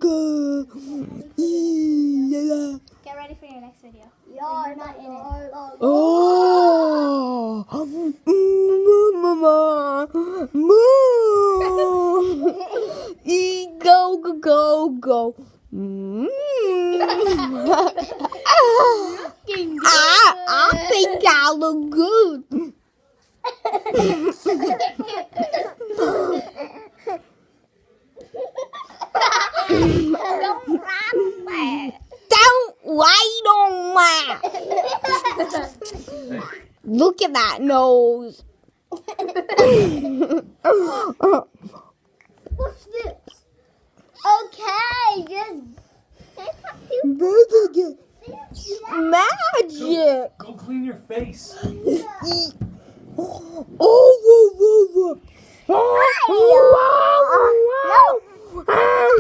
Get ready for your next video. You're not in it. Oh, go. I think I look good. Don't wait on that. Look at that nose. What's this? Okay, just Magic. Go clean your face. Oh,